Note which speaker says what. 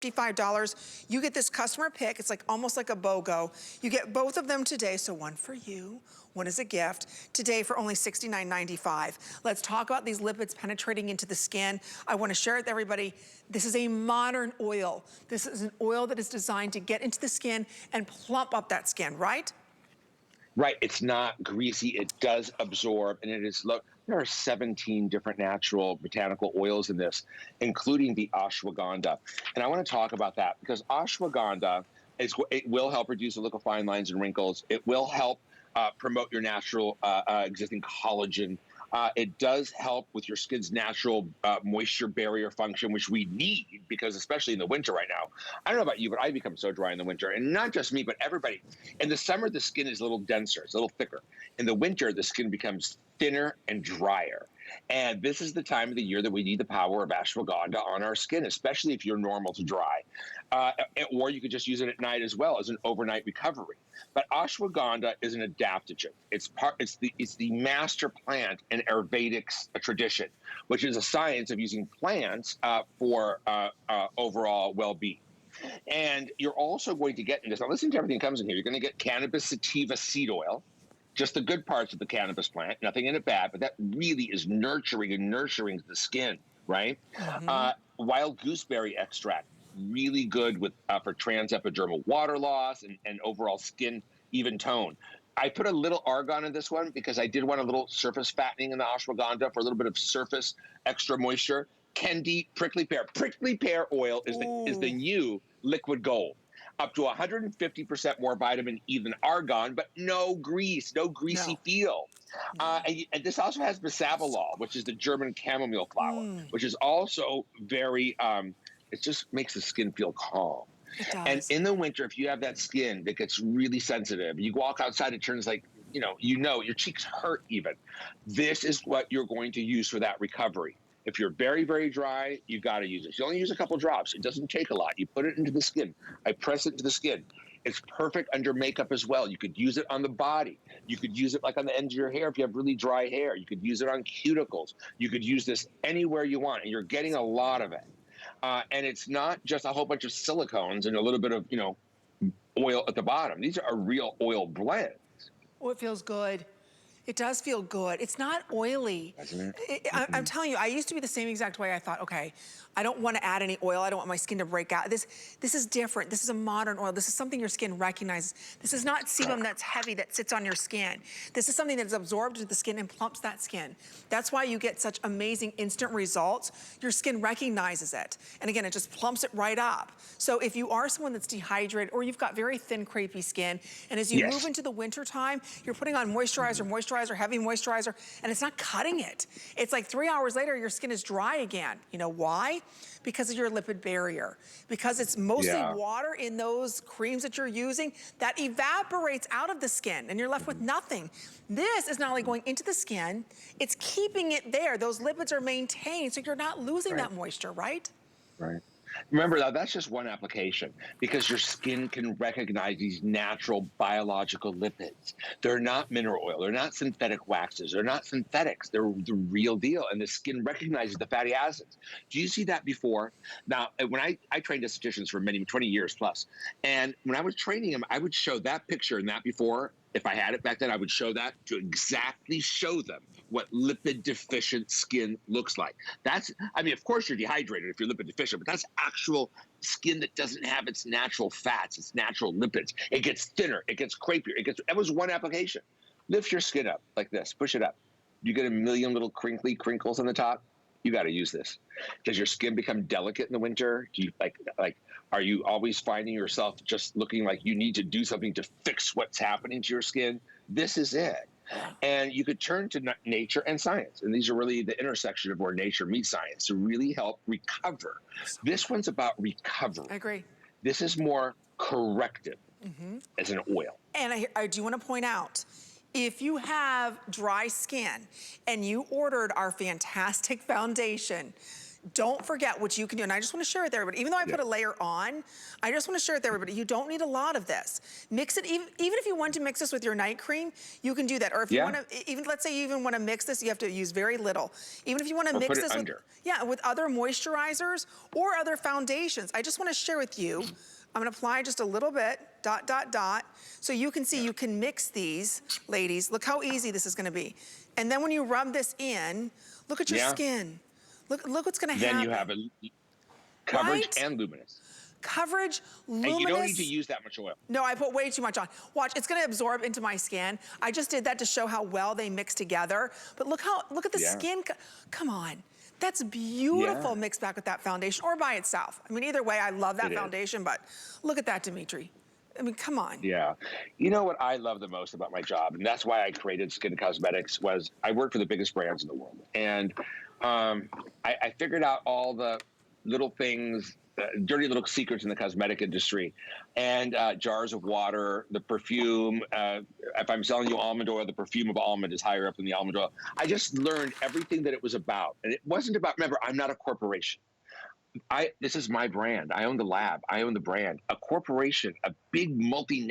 Speaker 1: $55. You get this customer pick. It's like almost like a BOGO. You get both of them today, so one for you, one is a gift. Today for only $69.95. Let's talk about these lipids penetrating into the skin. I want to share with everybody, this is a modern oil. This is an oil that is designed to get into the skin and plump up that skin, right?
Speaker 2: Right, it's not greasy, it does absorb, and it is, look, there are 17 different natural botanical oils in this, including the ashwagandha. And I want to talk about that because ashwagandha, it will help reduce the liquefying lines and wrinkles. It will help promote your natural existing collagen. It does help with your skin's natural moisture barrier function, which we need because especially in the winter right now. I don't know about you, but I become so dry in the winter. And not just me, but everybody. In the summer, the skin is a little denser. It's a little thicker. In the winter, the skin becomes thinner and drier. And this is the time of the year that we need the power of ashwagandha on our skin, especially if you're normal to dry. Or you could just use it at night as well as an overnight recovery. But ashwagandha is an adaptogen. It's the master plant in Ayurvedic tradition, which is a science of using plants for overall well-being. And you're also going to get in this. Now, listen to everything that comes in here. You're going to get cannabis sativa seed oil, just the good parts of the cannabis plant, nothing in it bad, but that really is nurturing the skin, right? Wild gooseberry extract, really good with for transepidermal water loss and overall skin even tone. I put a little argan in this one because I did want a little surface fattening in the ashwagandha for a little bit of surface extra moisture. Kendi prickly pear. Prickly pear oil is the new liquid gold. Up to 150% more vitamin E than argan, but no grease, no greasy feel. And this also has bisabolol, which is the German chamomile flower, which is also very, it just makes the skin feel calm.
Speaker 1: It does.
Speaker 2: And in the winter, if you have that skin that gets really sensitive, you walk outside, it turns like, your cheeks hurt even. This is what you're going to use for that recovery. If you're very, very dry, you got to use it. You only use a couple drops. It doesn't take a lot. You put it into the skin. I press it into the skin. It's perfect under makeup as well. You could use it on the body. You could use it like on the ends of your hair if you have really dry hair. You could use it on cuticles. You could use this anywhere you want, and you're getting a lot of it. And it's not just a whole bunch of silicones and a little bit of, oil at the bottom. These are real oil blends.
Speaker 1: Oh, it feels good. It does feel good. It's not oily.
Speaker 2: Doesn't it?
Speaker 1: I'm telling you, I used to be the same exact way. I thought, okay, I don't want to add any oil. I don't want my skin to break out. This is different. This is a modern oil. This is something your skin recognizes. This is not sebum that's heavy that sits on your skin. This is something that's absorbed into the skin and plumps that skin. That's why you get such amazing instant results. Your skin recognizes it. And again, it just plumps it right up. So if you are someone that's dehydrated or you've got very thin, crepey skin, and as you move into the winter time, you're putting on moisturizer, heavy moisturizer, and it's not cutting it. It's like 3 hours later, your skin is dry again. You know why? Because of your lipid barrier. Because it's mostly water in those creams that you're using that evaporates out of the skin and you're left with nothing. This is not only going into the skin, it's keeping it there. Those lipids are maintained so you're not losing that moisture, right?
Speaker 2: Right. Remember, that's just one application because your skin can recognize these natural biological lipids. They're not mineral oil. They're not synthetic waxes. They're not synthetics. They're the real deal. And the skin recognizes the fatty acids. Do you see that before? Now, when I trained estheticians for 20 years plus, and when I was training them, I would show that picture and that before. If I had it back then, I would show that to exactly show them what lipid deficient skin looks like. Of course you're dehydrated if you're lipid deficient, but that's actual skin that doesn't have its natural fats, its natural lipids. It gets thinner, it gets crepier, that was one application. Lift your skin up like this, push it up. You get a million little crinkly crinkles on the top. You got to use this. Does your skin become delicate in the winter? Do you are you always finding yourself just looking like you need to do something to fix what's happening to your skin? This is it. And you could turn to nature and science. And these are really the intersection of where nature meets science to really help recover. This one's about recovery.
Speaker 1: I agree.
Speaker 2: This is more corrective as an oil.
Speaker 1: And I do want to point out, if you have dry skin and you ordered our fantastic foundation, don't forget what you can do, and I just wanna share with everybody, even though I
Speaker 2: Yeah.
Speaker 1: put a layer on, I just wanna share with everybody, you don't need a lot of this. Mix it, even if you want to mix this with your night cream, you can do that. Or if you
Speaker 2: Yeah.
Speaker 1: wanna, even, let's say you even wanna mix this, you have to use very little. Even if you wanna
Speaker 2: Or put
Speaker 1: mix
Speaker 2: it
Speaker 1: this with,
Speaker 2: under.
Speaker 1: yeah, with other moisturizers or other foundations, I just wanna share with you, I'm gonna apply just a little bit, dot, dot, dot, so you can see you can mix these, ladies. Look how easy this is gonna be. And then when you rub this in, look at your
Speaker 2: Yeah.
Speaker 1: skin. Look what's gonna
Speaker 2: Then you
Speaker 1: happen.
Speaker 2: have a coverage
Speaker 1: Right?
Speaker 2: and luminous.
Speaker 1: Coverage,
Speaker 2: And you don't need to
Speaker 1: luminous.
Speaker 2: use that much oil.
Speaker 1: No, I put way too much on. Watch, it's gonna absorb into my skin. I just did that to show how well they mix together. But look at the
Speaker 2: Yeah.
Speaker 1: skin, come on. That's
Speaker 2: Yeah.
Speaker 1: beautiful mixed back with that foundation or by itself. I mean, either way, I love that
Speaker 2: It is.
Speaker 1: foundation, but look at that, Dimitri. I mean, come on.
Speaker 2: Yeah. You know what I love the most about my job, and that's why I created Skinn Cosmetics, was I work for the biggest brands in the world. And I figured out all the little things, dirty little secrets in the cosmetic industry, and jars of water, the perfume. If I'm selling you almond oil, the perfume of almond is higher up than the almond oil. I just learned everything that it was about. And it wasn't about, remember, I'm not a corporation. This is my brand. I own the lab. I own the brand. A corporation, a big multinational